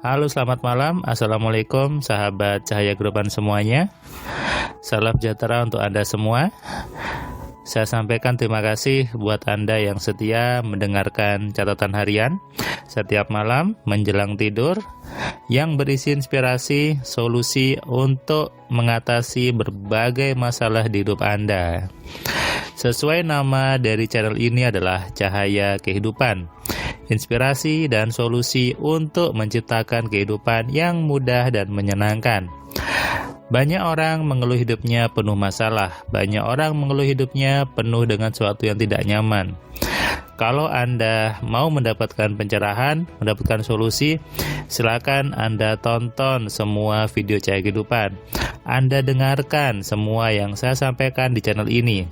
Halo, selamat malam. Assalamualaikum sahabat Cahaya Grupan semuanya. Salam sejahtera untuk Anda semua. Saya sampaikan terima kasih buat Anda yang setia mendengarkan catatan harian setiap malam menjelang tidur yang berisi inspirasi, solusi untuk mengatasi berbagai masalah di hidup Anda. Sesuai nama dari channel ini adalah Cahaya Kehidupan. Inspirasi dan solusi untuk menciptakan kehidupan yang mudah dan menyenangkan. Banyak orang mengeluh hidupnya penuh masalah. Banyak orang mengeluh hidupnya penuh dengan sesuatu yang tidak nyaman. Kalau Anda mau mendapatkan pencerahan, mendapatkan solusi, silakan Anda tonton semua video Cahaya Kehidupan. Anda dengarkan semua yang saya sampaikan di channel ini.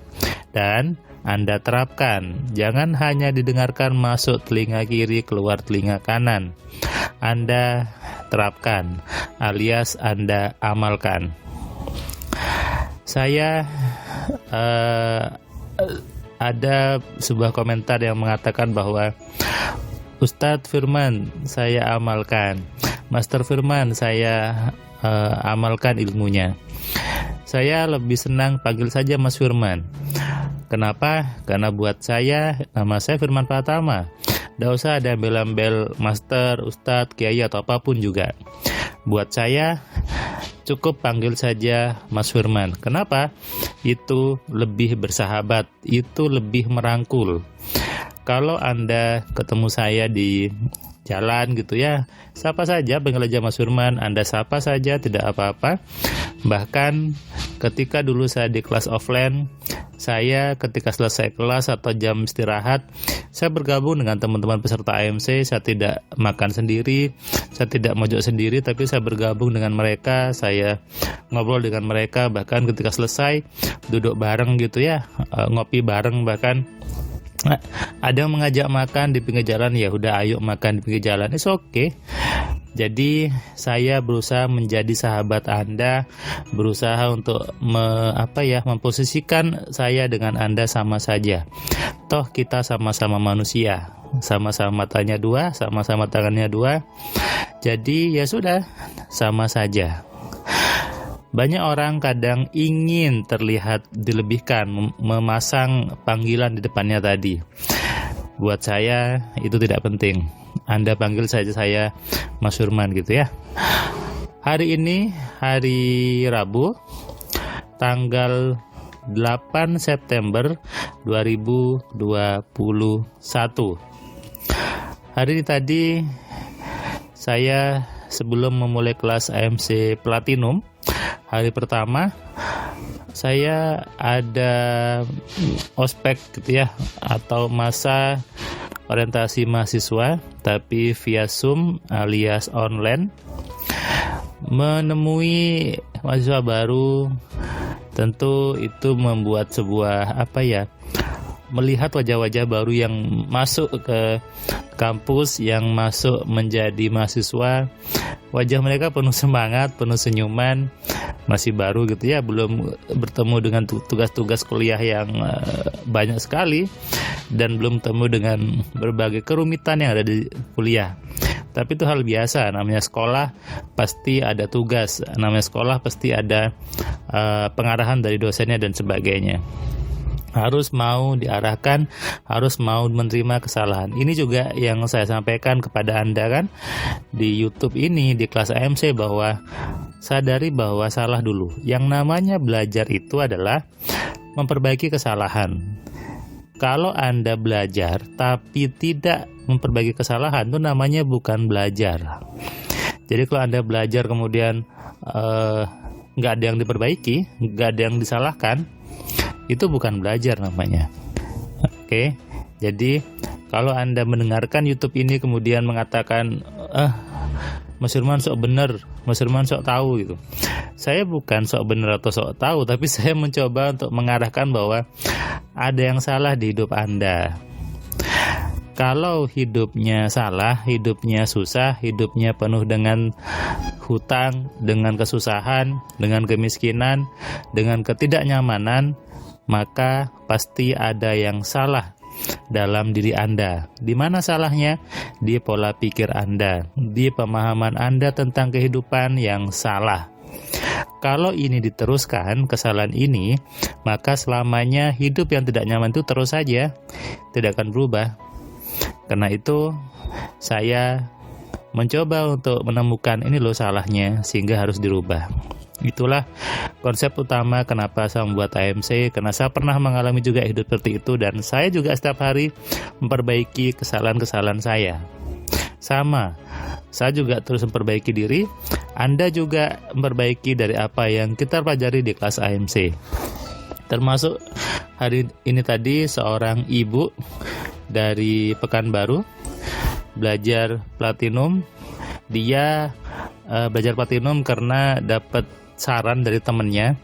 Dan Anda terapkan, jangan hanya didengarkan masuk telinga kiri, keluar telinga kanan. Anda terapkan, alias Anda amalkan. Saya ada sebuah komentar yang mengatakan bahwa Ustadz Firman, saya amalkan. Master Firman, saya amalkan ilmunya. Saya lebih senang panggil saja Mas Firman. Kenapa? Karena buat saya, nama saya Firman Pratama. Tidak usah ada embel-embel Master, Ustadz, Kiai, atau apapun juga. Buat saya, cukup panggil saja Mas Firman. Kenapa? Itu lebih bersahabat, itu lebih merangkul. Kalau Anda ketemu saya di jalan gitu ya, sapa saja, panggil aja Mas Firman. Anda sapa saja, tidak apa-apa. Bahkan ketika dulu saya di kelas offline, saya ketika selesai kelas atau jam istirahat, saya bergabung dengan teman-teman peserta AMC. Saya tidak makan sendiri, saya tidak mojok sendiri, tapi saya bergabung dengan mereka, saya ngobrol dengan mereka. Bahkan ketika selesai, duduk bareng gitu ya, ngopi bareng. Bahkan ada yang mengajak makan di pinggir jalan, ya udah ayo makan di pinggir jalan, it's okay. Jadi saya berusaha menjadi sahabat Anda, berusaha untuk memposisikan saya dengan Anda sama saja. Toh kita sama-sama manusia, sama-sama matanya dua, sama-sama tangannya dua. Jadi ya sudah, sama saja. Banyak orang kadang ingin terlihat dilebihkan, memasang panggilan di depannya tadi. Buat saya itu tidak penting. Anda panggil saja saya Mas Firman gitu ya. Hari ini hari Rabu, tanggal 8 September 2021. Hari ini tadi saya sebelum memulai kelas AMC Platinum, hari pertama saya ada ospek gitu ya, atau masa orientasi mahasiswa tapi via Zoom alias online. Menemui mahasiswa baru tentu itu membuat sebuah melihat wajah-wajah baru yang masuk ke kampus, yang masuk menjadi mahasiswa. Wajah mereka penuh semangat, penuh senyuman, masih baru gitu ya, belum bertemu dengan tugas-tugas kuliah yang banyak sekali, dan belum bertemu dengan berbagai kerumitan yang ada di kuliah. Tapi itu hal biasa, namanya sekolah pasti ada tugas, namanya sekolah pasti ada pengarahan dari dosennya dan sebagainya. Harus mau diarahkan, harus mau menerima kesalahan. Ini juga yang saya sampaikan kepada Anda kan di YouTube ini, di kelas AMC, bahwa sadari bahwa salah dulu. Yang namanya belajar itu adalah memperbaiki kesalahan. Kalau Anda belajar tapi tidak memperbaiki kesalahan, itu namanya bukan belajar. Jadi kalau Anda belajar kemudian nggak ada yang diperbaiki, nggak ada yang disalahkan, itu bukan belajar namanya. Oke, jadi kalau Anda mendengarkan YouTube ini kemudian mengatakan, Mas Firman sok bener, Mas Firman sok tahu gitu. Saya bukan sok bener atau sok tahu, tapi saya mencoba untuk mengarahkan bahwa ada yang salah di hidup Anda. Kalau hidupnya salah, hidupnya susah, hidupnya penuh dengan hutang, dengan kesusahan, dengan kemiskinan, dengan ketidaknyamanan, maka pasti ada yang salah dalam diri Anda. Di mana salahnya? Di pola pikir Anda, di pemahaman Anda tentang kehidupan yang salah. Kalau ini diteruskan, kesalahan ini, maka selamanya hidup yang tidak nyaman itu terus saja, tidak akan berubah. Karena itu, saya mencoba untuk menemukan ini loh salahnya, sehingga harus dirubah. Itulah konsep utama kenapa saya membuat AMC, karena saya pernah mengalami juga hidup seperti itu, dan saya juga setiap hari memperbaiki kesalahan-kesalahan saya. Sama, saya juga terus memperbaiki diri, Anda juga memperbaiki dari apa yang kita pelajari di kelas AMC. Termasuk hari ini tadi seorang ibu dari Pekanbaru belajar platinum. Dia belajar platinum karena dapat saran dari temannya.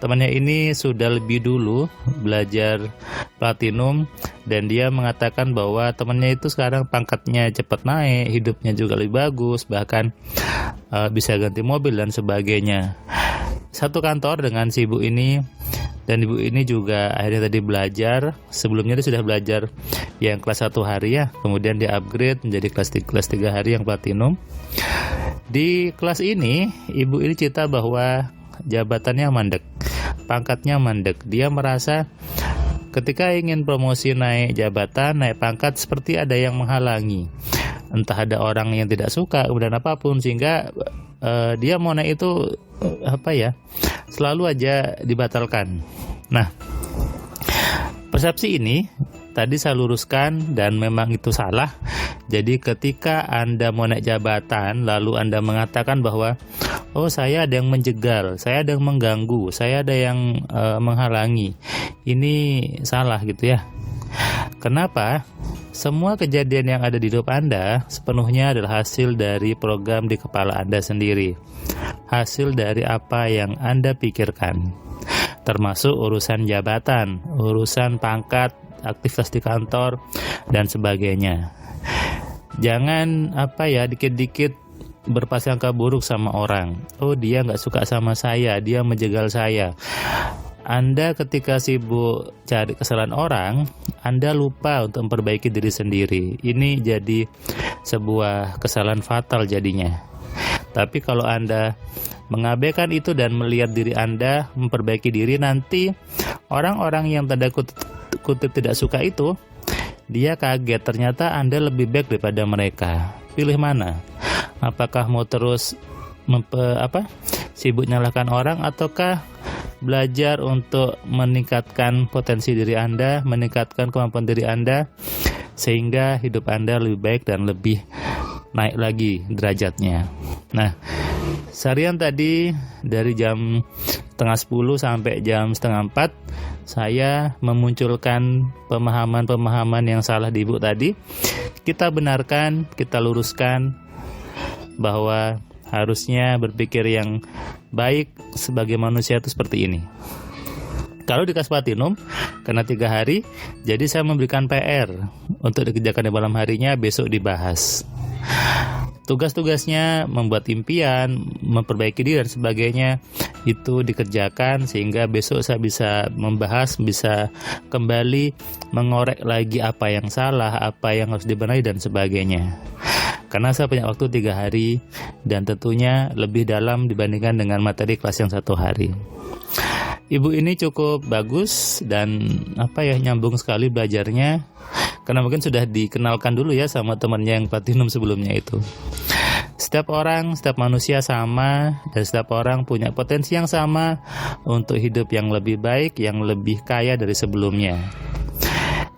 Temannya ini sudah lebih dulu belajar platinum, dan dia mengatakan bahwa temannya itu sekarang pangkatnya cepat naik, hidupnya juga lebih bagus, bahkan bisa ganti mobil dan sebagainya. Satu kantor dengan si ibu ini, dan ibu ini juga akhirnya tadi belajar. Sebelumnya dia sudah belajar yang kelas 1 hari ya, kemudian dia upgrade menjadi kelas 3 hari yang platinum. Di kelas ini, ibu ini cerita bahwa jabatannya mandek, pangkatnya mandek. Dia merasa ketika ingin promosi, naik jabatan, naik pangkat, seperti ada yang menghalangi. Entah ada orang yang tidak suka, kemudian apapun, sehingga dia mau naik itu selalu aja dibatalkan. Nah, persepsi ini tadi saya luruskan, dan memang itu salah. Jadi ketika Anda mau naik jabatan, lalu Anda mengatakan bahwa oh, saya ada yang menjegal, saya ada yang mengganggu, saya ada yang menghalangi, ini salah gitu ya. Kenapa? Semua kejadian yang ada di hidup Anda sepenuhnya adalah hasil dari program di kepala Anda sendiri, hasil dari apa yang Anda pikirkan, termasuk urusan jabatan, urusan pangkat, aktivitas di kantor, dan sebagainya. Jangan dikit-dikit berprasangka buruk sama orang. Oh, dia nggak suka sama saya, dia menjegal saya. Anda ketika sibuk cari kesalahan orang, Anda lupa untuk memperbaiki diri sendiri. Ini jadi sebuah kesalahan fatal jadinya. Tapi kalau Anda mengabaikan itu dan melihat diri Anda, memperbaiki diri, nanti orang-orang yang tanda kutip tidak suka itu, dia kaget, ternyata Anda lebih baik daripada mereka. Pilih mana? Apakah mau terus sibuk nyalahkan orang, ataukah belajar untuk meningkatkan potensi diri Anda, meningkatkan kemampuan diri Anda, sehingga hidup Anda lebih baik dan lebih naik lagi derajatnya. Nah, seharian tadi dari jam 3:30 sampai jam 3:30 saya memunculkan pemahaman-pemahaman yang salah di ibu tadi. Kita benarkan, kita luruskan bahwa harusnya berpikir yang baik sebagai manusia itu seperti ini. Kalau di kelas platinum, karena 3 hari, jadi saya memberikan PR untuk dikerjakan di malam harinya, besok dibahas. Tugas-tugasnya membuat impian, memperbaiki diri dan sebagainya, itu dikerjakan sehingga besok saya bisa membahas, bisa kembali mengorek lagi apa yang salah, apa yang harus dibenahi dan sebagainya. Karena saya punya waktu 3 hari dan tentunya lebih dalam dibandingkan dengan materi kelas yang 1 hari. Ibu ini cukup bagus dan nyambung sekali belajarnya, karena mungkin sudah dikenalkan dulu ya sama temannya yang platinum sebelumnya itu. Setiap orang, setiap manusia sama, dan setiap orang punya potensi yang sama untuk hidup yang lebih baik, yang lebih kaya dari sebelumnya.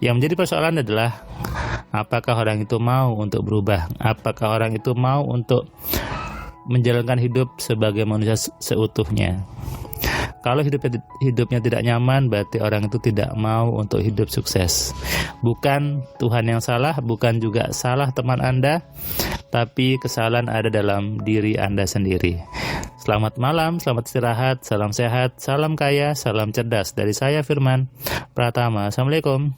Yang menjadi persoalan adalah apakah orang itu mau untuk berubah? Apakah orang itu mau untuk menjalankan hidup sebagai manusia seutuhnya? Kalau hidupnya tidak nyaman, berarti orang itu tidak mau untuk hidup sukses. Bukan Tuhan yang salah, bukan juga salah teman Anda, tapi kesalahan ada dalam diri Anda sendiri. Selamat malam, selamat istirahat, salam sehat, salam kaya, salam cerdas. Dari saya Firman Pratama. Assalamualaikum.